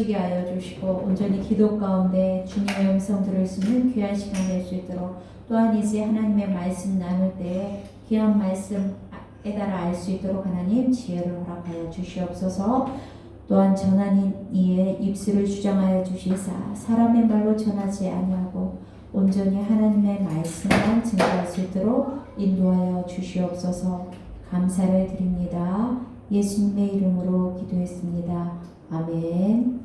이루어지게 하여 주시고 온전히 기도 가운데 주님의 음성 들을 수 있는 귀한 시간 될 수 있도록 또한 이제 하나님의 말씀 나눌 때 귀한 말씀 깨달아 알 수 있도록 하나님 지혜를 허락하여 주시옵소서. 또한 전하는 이의 입술을 주장하여 주시사 사람의 말로 전하지 아니하고 온전히 하나님의 말씀만 증거할 수 있도록 인도하여 주시옵소서. 감사를 드립니다. 예수님의 이름으로 기도했습니다. 아멘.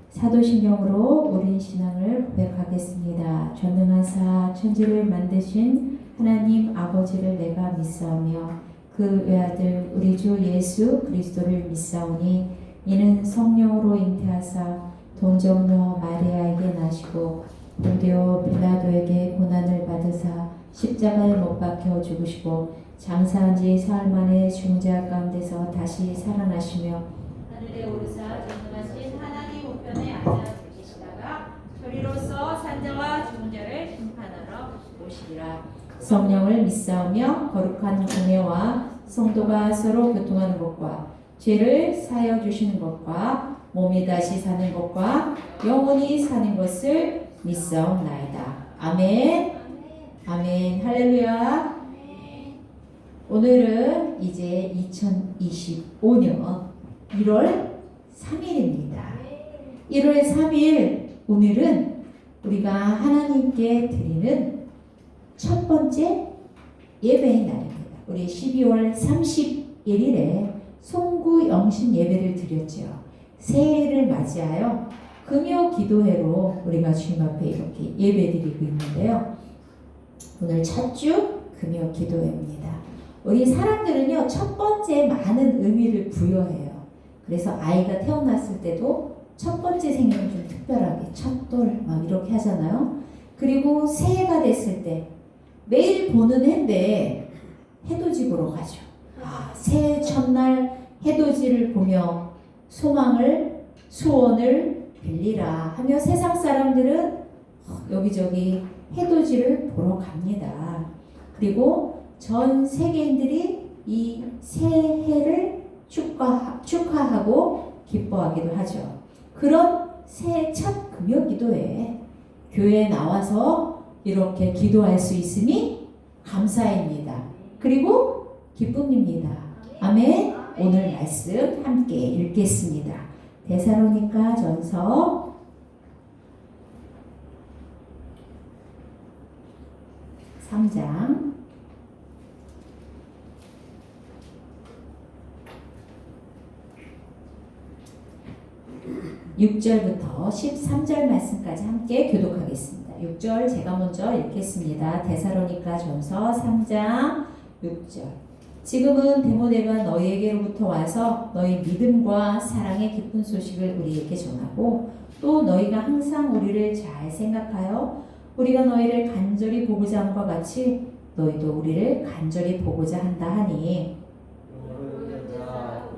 사도신경으로 우리 신앙을 고백하겠습니다. 전능하사 천지를 만드신 하나님 아버지를 내가 믿사오며 그 외아들 우리 주 예수 그리스도를 믿사오니 이는 성령으로 잉태하사 동정녀 마리아에게 나시고 본디오 빌라도에게 고난을 받으사 십자가에 못 박혀 죽으시고 장사한 지 사흘 만에 죽은 자 가운데서 다시 살아나시며 하늘에 오르사 전능하신 하나님 우편에 앉아 계시다가 저리로서 산자와 죽은 자를 심판하러 오시리라. 성령을 믿사오며 거룩한 은혜와 성도가 서로 교통하는 것과 죄를 사하여 주시는 것과 몸이 다시 사는 것과 영원히 사는 것을 믿사옵나이다. 아멘. 아멘. 할렐루야. 오늘은 이제 2025년 1월 3일입니다. 1월 3일 오늘은 우리가 하나님께 드리는 첫 번째 예배의 날입니다. 우리 12월 31일에 송구 영신 예배를 드렸죠. 새해를 맞이하여 금요 기도회로 우리가 주님 앞에 이렇게 예배드리고 있는데요. 오늘 첫 주 금요 기도회입니다. 우리 사람들은요, 첫 번째 많은 의미를 부여해요. 그래서 아이가 태어났을 때도 첫 번째 생일은 좀 특별하게 첫돌 막 이렇게 하잖아요. 그리고 새해가 됐을 때 매일 보는 해인데 해돋이 보러 가죠. 새해 첫날 해돋이를 보며 소망을 소원을 빌리라 하며 세상 사람들은 여기저기 해돋이를 보러 갑니다. 그리고 전 세계인들이 이 새해를 축하하고 기뻐하기도 하죠. 그런 새해 첫 금요 기도회에 교회에 나와서 이렇게 기도할 수 있으니 감사입니다. 그리고 기쁨입니다. 아멘. 오늘 말씀 함께 읽겠습니다. 데살로니가 전서 3장 6절부터 13절 말씀까지 함께 교독하겠습니다. 6절 제가 먼저 읽겠습니다. 데살로니가 전서 3장 6절. 지금은 디모데가 너희에게로부터 와서 너희 믿음과 사랑의 기쁜 소식을 우리에게 전하고 또 너희가 항상 우리를 잘 생각하여 우리가 너희를 간절히 보고자 함과 같이 너희도 우리를 간절히 보고자 한다 하니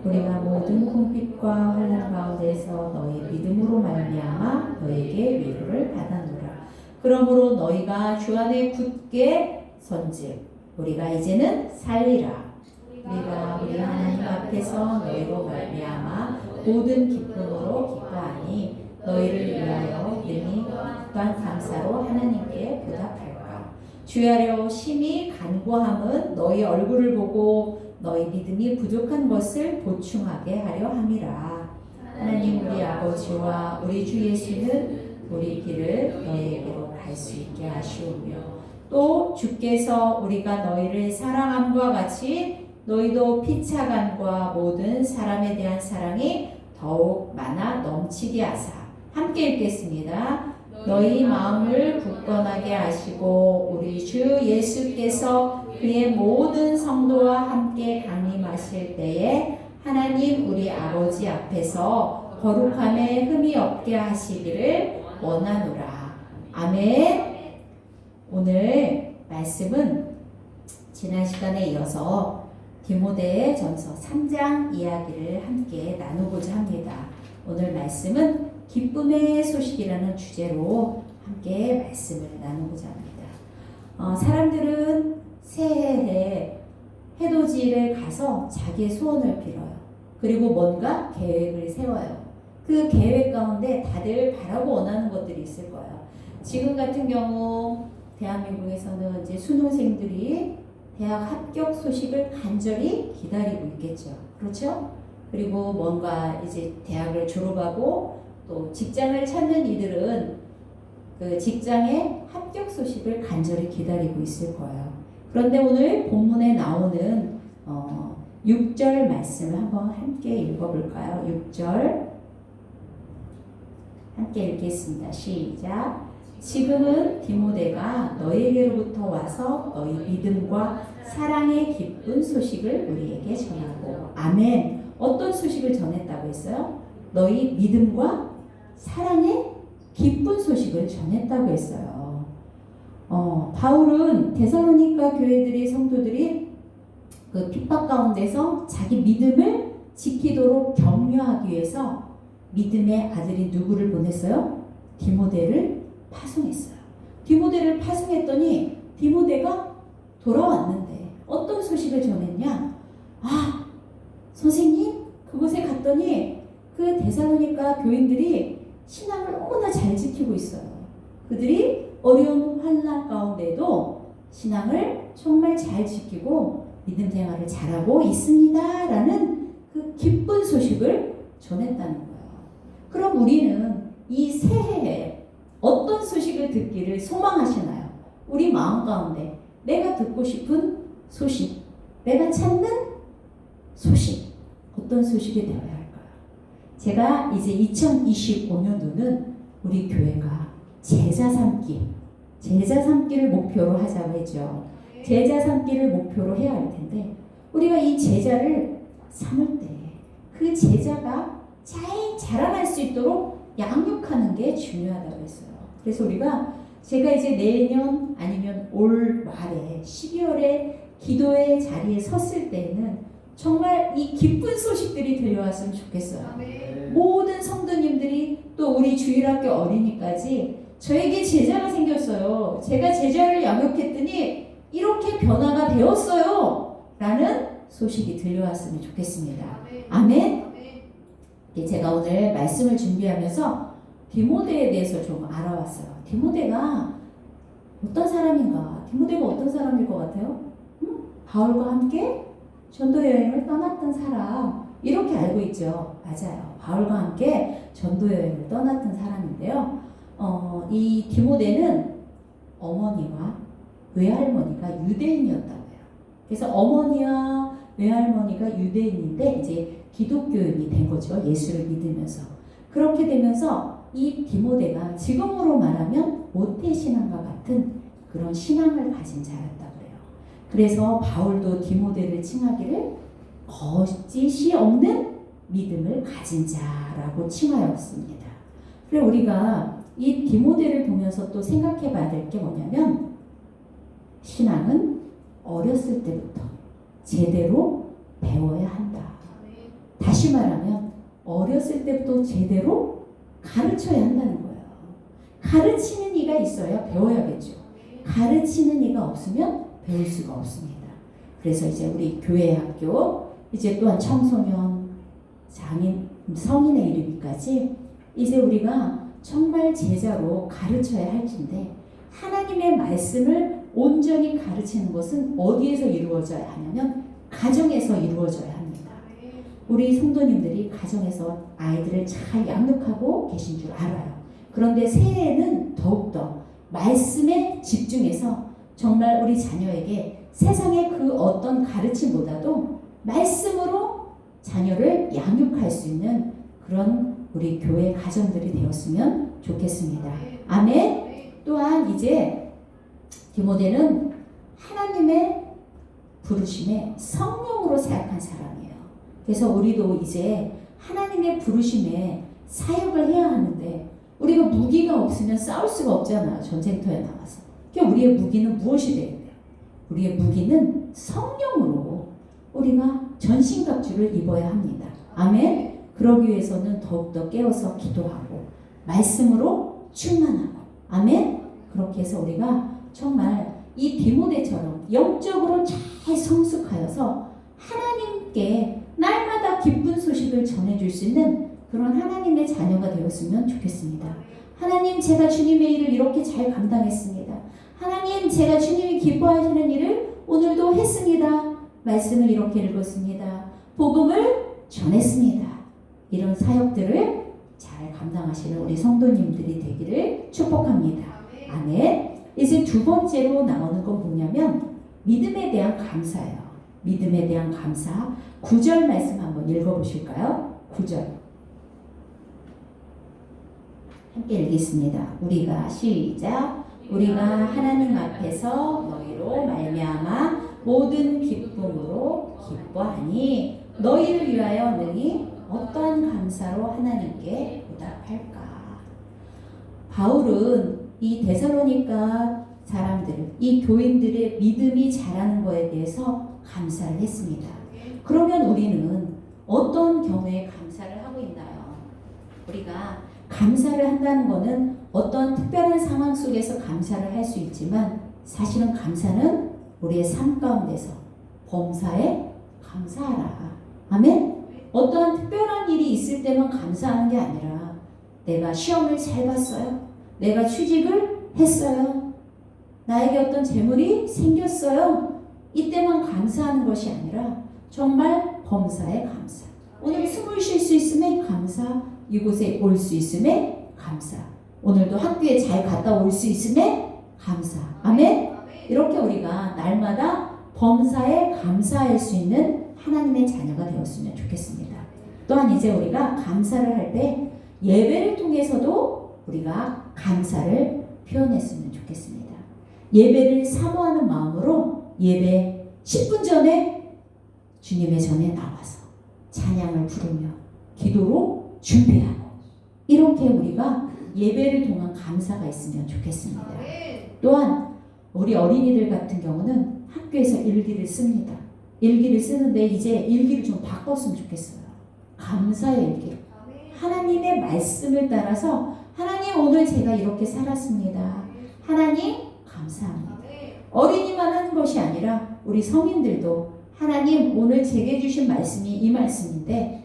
우리가 모든 궁핍과 환난 가운데서 너희 믿음으로 말미암아 너희에게 위로를 받아노라. 그러므로 너희가 주 안에 굳게 선즉 우리가 이제는 살리라. 우리가 우리 하나님 앞에서 너희로 말미암아 모든 기쁨으로 기뻐하니 너희를 위하여 능히 또한 감사로 하나님께 보답할까. 주야려 심히 간구함은 너희 얼굴을 보고 너희 믿음이 부족한 것을 보충하게 하려 함이라. 하나님 우리 아버지와 우리 주 예수는 우리 길을 너희에게로 갈 수 있게 하시오며 또 주께서 우리가 너희를 사랑함과 같이 너희도 피차간과 모든 사람에 대한 사랑이 더욱 많아 넘치게 하사. 함께 읽겠습니다. 너희 마음을 굳건하게 하시고 우리 주 예수께서 그의 모든 성도와 함께 강림하실 때에 하나님 우리 아버지 앞에서 거룩함에 흠이 없게 하시기를 원하노라. 아멘. 오늘 말씀은 지난 시간에 이어서 디모데 전서 3장 이야기를 함께 나누고자 합니다. 오늘 말씀은 기쁨의 소식이라는 주제로 함께 말씀을 나누고자 합니다. 사람들은 새해에 해돋이를 가서 자기의 소원을 빌어요. 그리고 뭔가 계획을 세워요. 그 계획 가운데 다들 바라고 원하는 것들이 있을 거예요. 지금 같은 경우 대한민국에서는 이제 수능생들이 대학 합격 소식을 간절히 기다리고 있겠죠. 그렇죠? 그리고 뭔가 이제 대학을 졸업하고 또 직장을 찾는 이들은 그 직장의 합격 소식을 간절히 기다리고 있을 거예요. 그런데 오늘 본문에 나오는 6절 말씀을 한번 함께 읽어볼까요? 6절 함께 읽겠습니다. 시작. 지금은 디모데가 너희에게로부터 와서 너희 믿음과 사랑의 기쁜 소식을 우리에게 전하고. 아멘. 어떤 소식을 전했다고 했어요? 너희 믿음과 사랑의 기쁜 소식을 전했다고 했어요. 바울은 데살로니가 교회들의 성도들이 그 핍박 가운데서 자기 믿음을 지키도록 격려하기 위해서 믿음의 아들인 누구를 보냈어요? 디모데를 파송했어요. 디모데를 파송했더니 디모데가 돌아왔는데 어떤 소식을 전했냐? 아, 선생님, 그곳에 갔더니 그 데살로니가 교인들이 신앙을 너무나 잘 지키고 있어요. 그들이 어려운 환난 가운데도 신앙을 정말 잘 지키고 믿음 생활을 잘하고 있습니다. 라는 그 기쁜 소식을 전했다는 거예요. 그럼 우리는 이 새해에 어떤 소식을 듣기를 소망하시나요? 우리 마음 가운데 내가 듣고 싶은 소식, 내가 찾는 소식, 어떤 소식이 되어야 할까요? 제가 이제 2025년도는 우리 교회가 제자 삼기를 목표로 하자고 했죠. 제자 삼기를 목표로 해야 할 텐데 우리가 이 제자를 삼을 때 그 제자가 잘 자라날 수 있도록 양육하는 게 중요하다고 했어요. 그래서 제가 이제 내년 아니면 올 말에 12월에 기도의 자리에 섰을 때에는 정말 이 기쁜 소식들이 들려왔으면 좋겠어요. 모든 성도님들이 또 우리 주일학교 어린이까지 저에게 제자가 생겼어요. 제가 제자를 양육했더니 이렇게 변화가 되었어요. 라는 소식이 들려왔으면 좋겠습니다. 아멘. 제가 오늘 말씀을 준비하면서 디모데에 대해서 좀 알아왔어요. 디모데가 어떤 사람인가? 디모데가 어떤 사람일 것 같아요? 바울과 함께 전도 여행을 떠났던 사람, 이렇게 알고 있죠. 맞아요. 바울과 함께 전도 여행을 떠났던 사람인데요. 이 디모데는 어머니와 외할머니가 유대인이었다고 해요. 그래서 어머니와 외할머니가 유대인인데 이제 기독교인이 된 거죠. 예수를 믿으면서. 그렇게 되면서 이 디모데가 지금으로 말하면 모태신앙과 같은 그런 신앙을 가진 자였다고 해요. 그래서 바울도 디모데를 칭하기를 거짓이 없는 믿음을 가진 자라고 칭하였습니다. 그리고 우리가 이 디모데를 보면서 또 생각해 봐야 될 게 뭐냐면 신앙은 어렸을 때부터 제대로 배워야 한다. 다시 말하면 어렸을 때부터 제대로 가르쳐야 한다는 거예요. 가르치는 이가 있어야 배워야겠죠. 가르치는 이가 없으면 배울 수가 없습니다. 그래서 이제 우리 교회 학교, 이제 또한 청소년, 장인, 성인에 이르기까지 이제 우리가 정말 제자로 가르쳐야 할텐데 하나님의 말씀을 온전히 가르치는 것은 어디에서 이루어져야 하냐면 가정에서 이루어져야 합니다. 우리 성도님들이 가정에서 아이들을 잘 양육하고 계신 줄 알아요. 그런데 새해에는 더욱더 말씀에 집중해서 정말 우리 자녀에게 세상의 그 어떤 가르침보다도 말씀으로 자녀를 양육할 수 있는 그런 우리 교회 가정들이 되었으면 좋겠습니다. 아멘. 또한 이제 디모데는 하나님의 부르심에 성령으로 사역한 사람이에요. 그래서 우리도 이제 하나님의 부르심에 사역을 해야 하는데 우리가 무기가 없으면 싸울 수가 없잖아요. 전쟁터에 나가서. 그러니까 우리의 무기는 무엇이 되어야 돼요? 우리의 무기는 성령으로 우리가 전신갑주를 입어야 합니다. 아멘. 그러기 위해서는 더욱더 깨어서 기도하고 말씀으로 충만하고 아멘. 그렇게 해서 우리가 정말 이 디모데처럼 영적으로 잘 성숙하여서 하나님께 날마다 기쁜 소식을 전해줄 수 있는 그런 하나님의 자녀가 되었으면 좋겠습니다. 하나님, 제가 주님의 일을 이렇게 잘 감당했습니다. 하나님, 제가 주님이 기뻐하시는 일을 오늘도 했습니다. 말씀을 이렇게 읽었습니다. 복음을 전했습니다. 이런 사역들을 잘 감당하시는 우리 성도님들이 되기를 축복합니다. 아멘. 이제 두 번째로 나오는 건 뭐냐면 믿음에 대한 감사예요. 믿음에 대한 감사. 9절 말씀 한번 읽어보실까요? 9절 함께 읽겠습니다. 우리가 시작. 우리가 하나님 앞에서 너희로 말미암아 모든 기쁨으로 기뻐하니 너희를 위하여 능히 어떠한 감사로 하나님께 보답할까. 바울은 이 데살로니가 사람들, 이 교인들의 믿음이 자라는 것에 대해서 감사를 했습니다. 그러면 우리는 어떤 경우에 감사를 하고 있나요? 우리가 감사를 한다는 것은 어떤 특별한 상황 속에서 감사를 할 수 있지만 사실은 감사는 우리의 삶 가운데서 범사에 감사하라. 아멘? 어떠한 특별한 일이 있을 때만 감사하는 게 아니라 내가 시험을 잘 봤어요. 내가 취직을 했어요. 나에게 어떤 재물이 생겼어요. 이때만 감사하는 것이 아니라 정말 범사에 감사. 오늘 숨을 쉴 수 있음에 감사. 이곳에 올 수 있음에 감사. 오늘도 학교에 잘 갔다 올 수 있음에 감사. 아멘? 이렇게 우리가 날마다 범사에 감사할 수 있는 하나님의 자녀가 되었으면 좋겠습니다. 또한 이제 우리가 감사를 할 때 예배를 통해서도 우리가 감사를 표현했으면 좋겠습니다. 예배를 사모하는 마음으로 예배 10분 전에 주님의 전에 나와서 찬양을 부르며 기도로 준비하고 이렇게 우리가 예배를 통한 감사가 있으면 좋겠습니다. 또한 우리 어린이들 같은 경우는 학교에서 일기를 씁니다. 일기를 쓰는데 이제 일기를 좀 바꿨으면 좋겠어요. 감사의 일기. 하나님의 말씀을 따라서 하나님, 오늘 제가 이렇게 살았습니다. 하나님 감사합니다. 어린이만 하는 것이 아니라 우리 성인들도 하나님, 오늘 제게 주신 말씀이 이 말씀인데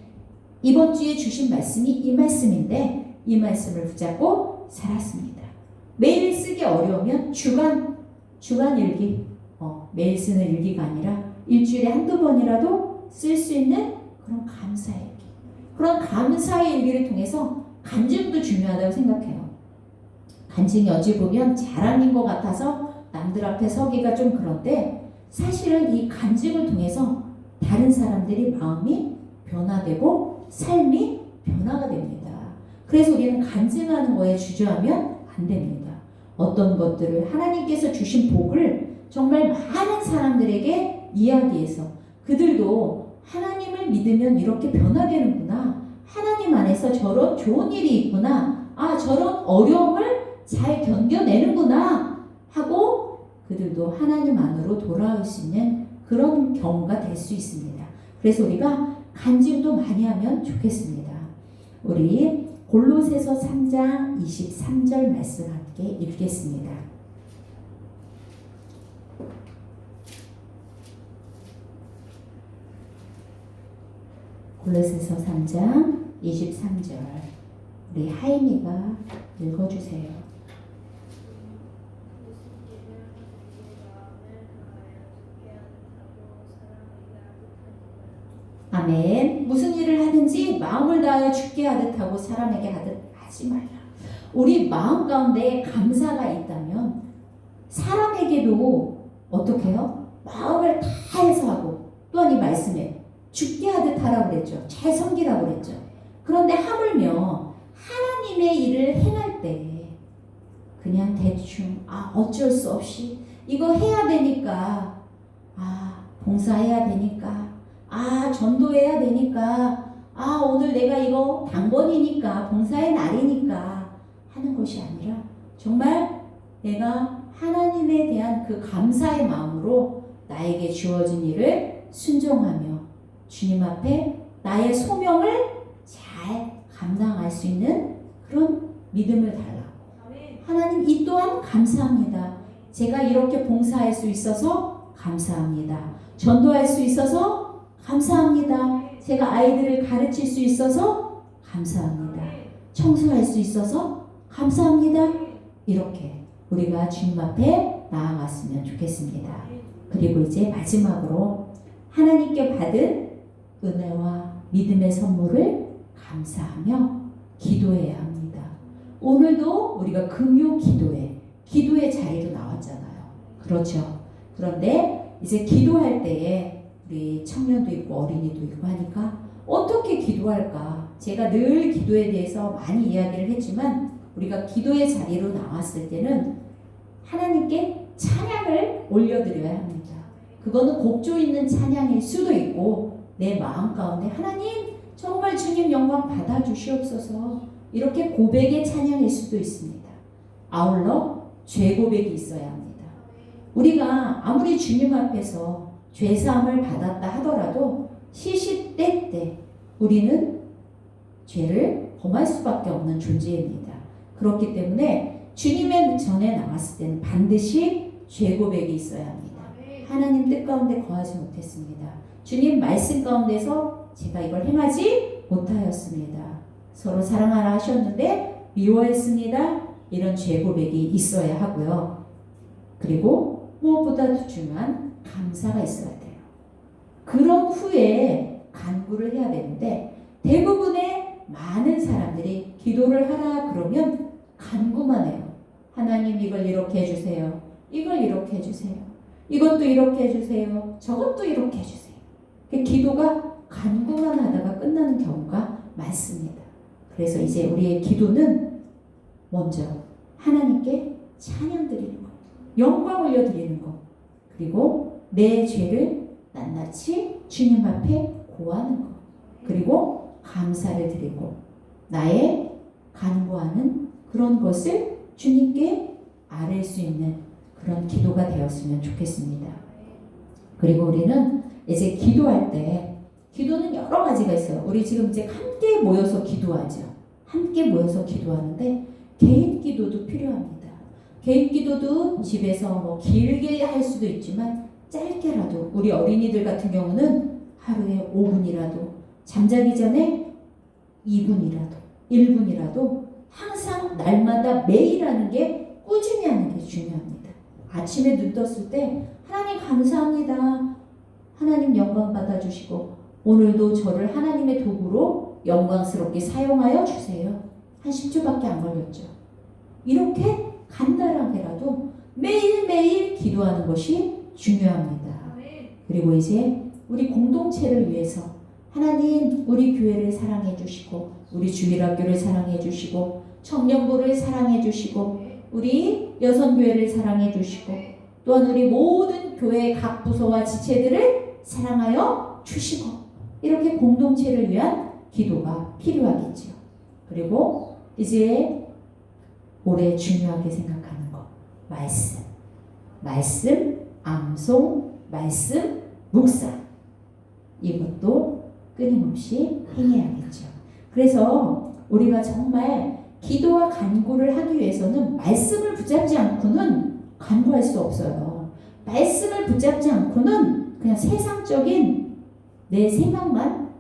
이번 주에 주신 말씀이 이 말씀인데 이 말씀을 붙잡고 살았습니다. 매일 쓰기 어려우면 주간 일기, 매일 쓰는 일기가 아니라 일주일에 한두 번이라도 쓸 수 있는 그런 감사의 일기. 그런 감사의 일기를 통해서 간증도 중요하다고 생각해요. 간증이 어찌 보면 자랑인 것 같아서 남들 앞에 서기가 좀 그런데 사실은 이 간증을 통해서 다른 사람들이 마음이 변화되고 삶이 변화가 됩니다. 그래서 우리는 간증하는 거에 주저하면 안 됩니다. 어떤 것들을 하나님께서 주신 복을 정말 많은 사람들에게 이야기해서 그들도 하나님을 믿으면 이렇게 변화되는구나. 하나님 안에서 저런 좋은 일이 있구나. 저런 어려움을 잘 견뎌내는구나 하고 그들도 하나님 안으로 돌아올 수 있는 그런 경우가 될 수 있습니다. 그래서 우리가 간증도 많이 하면 좋겠습니다. 우리 골로새서 3장 23절 말씀 함께 읽겠습니다. 골로새서 3장 23절 우리 하임이가 읽어주세요. 아멘. 무슨 일을 하든지 마음을 다하여 주께 하듯 하고 사람에게 하듯 하지 말라. 우리 마음 가운데 감사가 있다면 사람에게도 어떻게 해요? 마음을 다해서 하고 또한 이 말씀에 주께 하듯 하라고 그랬죠. 잘 섬기라고 그랬죠. 그런데 하물며 하나님의 일을 행할 때 그냥 대충 어쩔 수 없이 이거 해야 되니까 봉사해야 되니까 전도해야 되니까 오늘 내가 이거 당번이니까 봉사의 날이니까 하는 것이 아니라 정말 내가 하나님에 대한 그 감사의 마음으로 나에게 주어진 일을 순종하며 주님 앞에 나의 소명을 잘 감당할 수 있는 그런 믿음을 달라고. 하나님, 이 또한 감사합니다. 제가 이렇게 봉사할 수 있어서 감사합니다. 전도할 수 있어서 감사합니다. 제가 아이들을 가르칠 수 있어서 감사합니다. 청소할 수 있어서 감사합니다. 이렇게 우리가 주님 앞에 나아갔으면 좋겠습니다. 그리고 이제 마지막으로 하나님께 받은 은혜와 믿음의 선물을 감사하며 기도해야 합니다. 오늘도 우리가 금요 기도의 자리로 나왔잖아요. 그렇죠. 그런데 이제 기도할 때에 우리 청년도 있고 어린이도 있고 하니까 어떻게 기도할까? 제가 늘 기도에 대해서 많이 이야기를 했지만 우리가 기도의 자리로 나왔을 때는 하나님께 찬양을 올려드려야 합니다. 그거는 곡조 있는 찬양일 수도 있고 내 마음 가운데 하나님 정말 주님 영광 받아주시옵소서 이렇게 고백의 찬양일 수도 있습니다. 아울러 죄 고백이 있어야 합니다. 우리가 아무리 주님 앞에서 죄사함을 받았다 하더라도 시시때때 우리는 죄를 범할 수밖에 없는 존재입니다. 그렇기 때문에 주님의 전에 나왔을 때는 반드시 죄 고백이 있어야 합니다. 하나님 뜻 가운데 거하지 못했습니다. 주님 말씀 가운데서 제가 이걸 행하지 못하였습니다. 서로 사랑하라 하셨는데 미워했습니다. 이런 죄 고백이 있어야 하고요. 그리고 무엇보다도 중요한 감사가 있어야 돼요. 그런 후에 간구를 해야 되는데 대부분의 많은 사람들이 기도를 하라 그러면 간구만 해요. 하나님 이걸 이렇게 해주세요. 이걸 이렇게 해주세요. 이것도 이렇게 해주세요. 저것도 이렇게 해주세요. 기도가 간구만 하다가 끝나는 경우가 많습니다. 그래서 이제 우리의 기도는 먼저 하나님께 찬양 드리는 것, 영광 올려드리는 것, 그리고 내 죄를 낱낱이 주님 앞에 고하는 것, 그리고 감사를 드리고 나의 간구하는 그런 것을 주님께 아뢰 수 있는 그런 기도가 되었으면 좋겠습니다. 그리고 우리는 이제 기도할 때 기도는 여러 가지가 있어요. 우리 지금 이제 함께 모여서 기도하죠. 함께 모여서 기도하는데 개인 기도도 필요합니다. 개인 기도도 집에서 뭐 길게 할 수도 있지만 짧게라도 우리 어린이들 같은 경우는 하루에 5분이라도 잠자기 전에 2분이라도 1분이라도 항상 날마다 매일 하는 게 꾸준히 하는 게 중요합니다. 아침에 눈 떴을 때 하나님 감사합니다. 하나님 영광 받아주시고 오늘도 저를 하나님의 도구로 영광스럽게 사용하여 주세요. 한 10초밖에 안 걸렸죠. 이렇게 간단하게라도 매일매일 기도하는 것이 중요합니다. 그리고 이제 우리 공동체를 위해서 하나님 우리 교회를 사랑해 주시고 우리 주일학교를 사랑해 주시고 청년부를 사랑해 주시고 우리 여성교회를 사랑해 주시고 또한 우리 모든 교회의 각 부서와 지체들을 사랑하여 주시고 이렇게 공동체를 위한 기도가 필요하겠죠. 그리고 이제 올해 중요하게 생각하는 것 말씀, 암송, 말씀, 묵상 이것도 끊임없이 행해야겠죠. 그래서 우리가 정말 기도와 간구를 하기 위해서는 말씀을 붙잡지 않고는 간구할 수 없어요. 말씀을 붙잡지 않고는 그냥 세상적인 내 생각만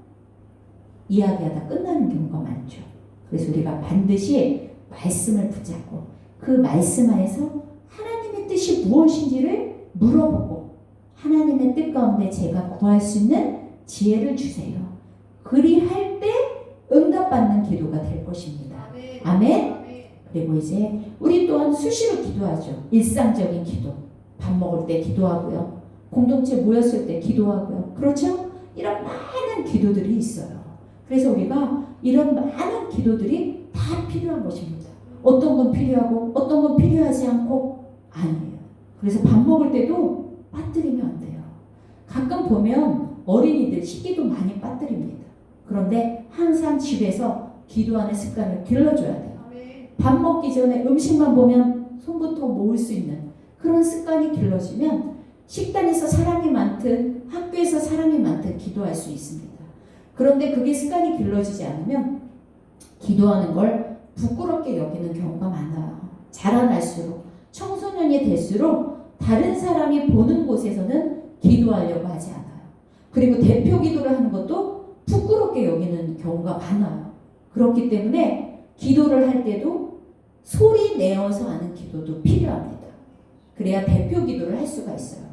이야기하다 끝나는 경우가 많죠. 그래서 우리가 반드시 말씀을 붙잡고 그 말씀 안에서 하나님의 뜻이 무엇인지를 물어보고 하나님의 뜻 가운데 제가 구할 수 있는 지혜를 주세요. 그리할 때 응답받는 기도가 될 것입니다. 아멘. 그리고 이제 우리 또한 수시로 기도하죠. 일상적인 기도. 밥 먹을 때 기도하고요. 공동체 모였을 때 기도하고요. 그렇죠? 이런 많은 기도들이 있어요. 그래서 우리가 이런 많은 기도들이 다 필요한 것입니다. 어떤 건 필요하고 어떤 건 필요하지 않고 아니에요. 그래서 밥 먹을 때도 빠뜨리면 안 돼요. 가끔 보면 어린이들 식기도 많이 빠뜨립니다. 그런데 항상 집에서 기도하는 습관을 길러줘야 돼요. 밥 먹기 전에 음식만 보면 손부터 모을 수 있는 그런 습관이 길러지면 식단에서 사람이 많든 학교에서 사람이 많든 기도할 수 있습니다. 그런데 그게 습관이 길러지지 않으면 기도하는 걸 부끄럽게 여기는 경우가 많아요. 자라날수록 청소년이 될수록 다른 사람이 보는 곳에서는 기도하려고 하지 않아요. 그리고 대표 기도를 하는 것도 부끄럽게 여기는 경우가 많아요. 그렇기 때문에 기도를 할 때도 소리 내어서 하는 기도도 필요합니다. 그래야 대표 기도를 할 수가 있어요.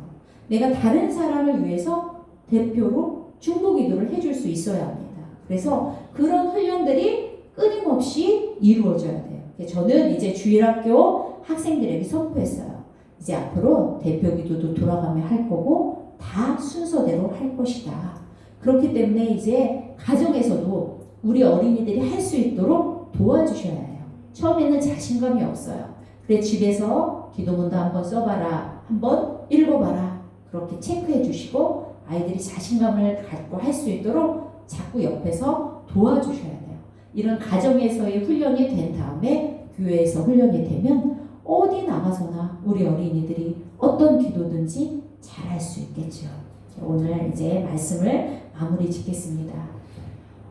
내가 다른 사람을 위해서 대표로 중보 기도를 해줄 수 있어야 합니다. 그래서 그런 훈련들이 끊임없이 이루어져야 돼요. 저는 이제 주일학교 학생들에게 선포했어요. 이제 앞으로 대표 기도도 돌아가며 할 거고 다 순서대로 할 것이다. 그렇기 때문에 이제 가정에서도 우리 어린이들이 할 수 있도록 도와주셔야 해요. 처음에는 자신감이 없어요. 그래 집에서 기도문도 한번 써봐라. 한번 읽어봐라. 그렇게 체크해 주시고 아이들이 자신감을 갖고 할 수 있도록 자꾸 옆에서 도와주셔야 돼요. 이런 가정에서의 훈련이 된 다음에 교회에서 훈련이 되면 어디 나가서나 우리 어린이들이 어떤 기도든지 잘할 수 있겠죠. 오늘 이제 말씀을 마무리 짓겠습니다.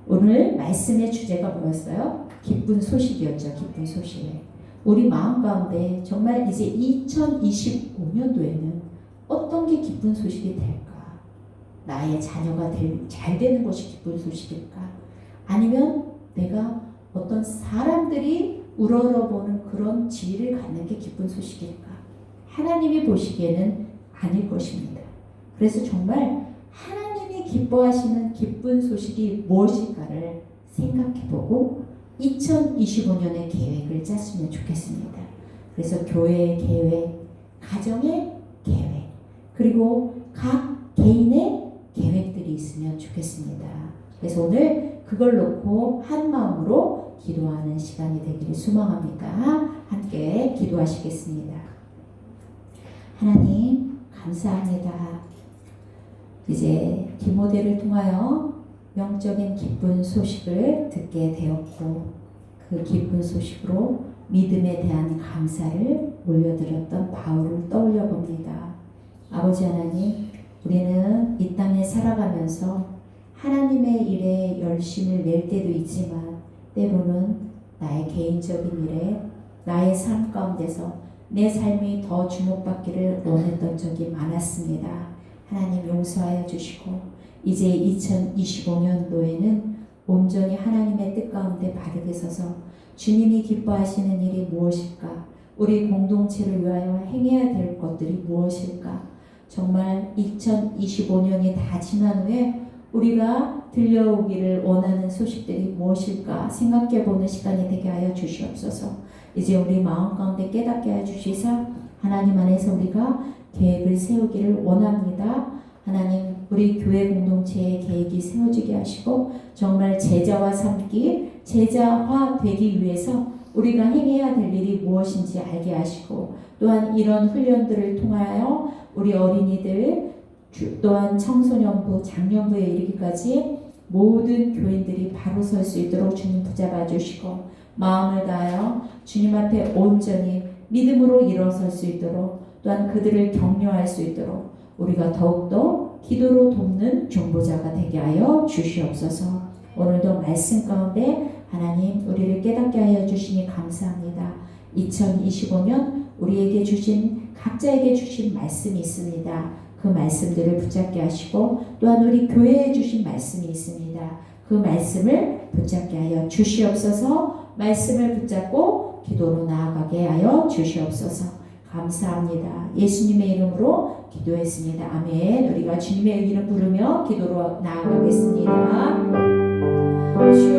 오늘 말씀의 주제가 뭐였어요? 기쁜 소식이었죠. 기쁜 소식. 우리 마음 가운데 정말 이제 2025년도에는 어떤 게 기쁜 소식이 될까? 나의 자녀가 잘 되는 것이 기쁜 소식일까? 아니면 내가 어떤 사람들이 우러러보는 그런 지위를 갖는 게 기쁜 소식일까? 하나님이 보시기에는 아닐 것입니다. 그래서 정말 하나님이 기뻐하시는 기쁜 소식이 무엇일까를 생각해보고 2025년의 계획을 짰으면 좋겠습니다. 그래서 교회의 계획, 가정의 계획, 그리고 각 개인의 계획들이 있으면 좋겠습니다. 그래서 오늘 그걸 놓고 한 마음으로 기도하는 시간이 되기를 소망합니다. 함께 기도하시겠습니다. 하나님 감사합니다. 이제 디모데를 통하여 영적인 기쁜 소식을 듣게 되었고 그 기쁜 소식으로 믿음에 대한 감사를 올려드렸던 바울을 떠올려 봅니다. 아버지 하나님, 우리는 이 땅에 살아가면서 하나님의 일에 열심을 낼 때도 있지만 때로는 나의 개인적인 일에 나의 삶 가운데서 내 삶이 더 주목받기를 원했던 적이 많았습니다. 하나님 용서하여 주시고 이제 2025년도에는 온전히 하나님의 뜻 가운데 바르게 서서 주님이 기뻐하시는 일이 무엇일까? 우리 공동체를 위하여 행해야 될 것들이 무엇일까? 정말 2025년이 다 지난 후에 우리가 들려오기를 원하는 소식들이 무엇일까 생각해보는 시간이 되게 하여 주시옵소서. 이제 우리 마음 가운데 깨닫게 하여 주시사 하나님 안에서 우리가 계획을 세우기를 원합니다. 하나님 우리 교회 공동체의 계획이 세워지게 하시고 정말 제자와 삼기, 제자화 되기 위해서 우리가 행해야 될 일이 무엇인지 알게 하시고 또한 이런 훈련들을 통하여 우리 어린이들 또한 청소년부, 장년부에 이르기까지 모든 교인들이 바로 설 수 있도록 주님 붙잡아 주시고 마음을 다하여 주님 앞에 온전히 믿음으로 일어설 수 있도록 또한 그들을 격려할 수 있도록 우리가 더욱더 기도로 돕는 중보자가 되게 하여 주시옵소서. 오늘도 말씀 가운데 하나님 우리를 깨닫게 하여 주시니 감사합니다. 2025년 우리에게 주신 각자에게 주신 말씀이 있습니다. 그 말씀들을 붙잡게 하시고 또한 우리 교회에 주신 말씀이 있습니다. 그 말씀을 붙잡게 하여 주시옵소서. 말씀을 붙잡고 기도로 나아가게 하여 주시옵소서. 감사합니다. 예수님의 이름으로 기도했습니다. 아멘. 우리가 주님의 이름 부르며 기도로 나아가겠습니다. 주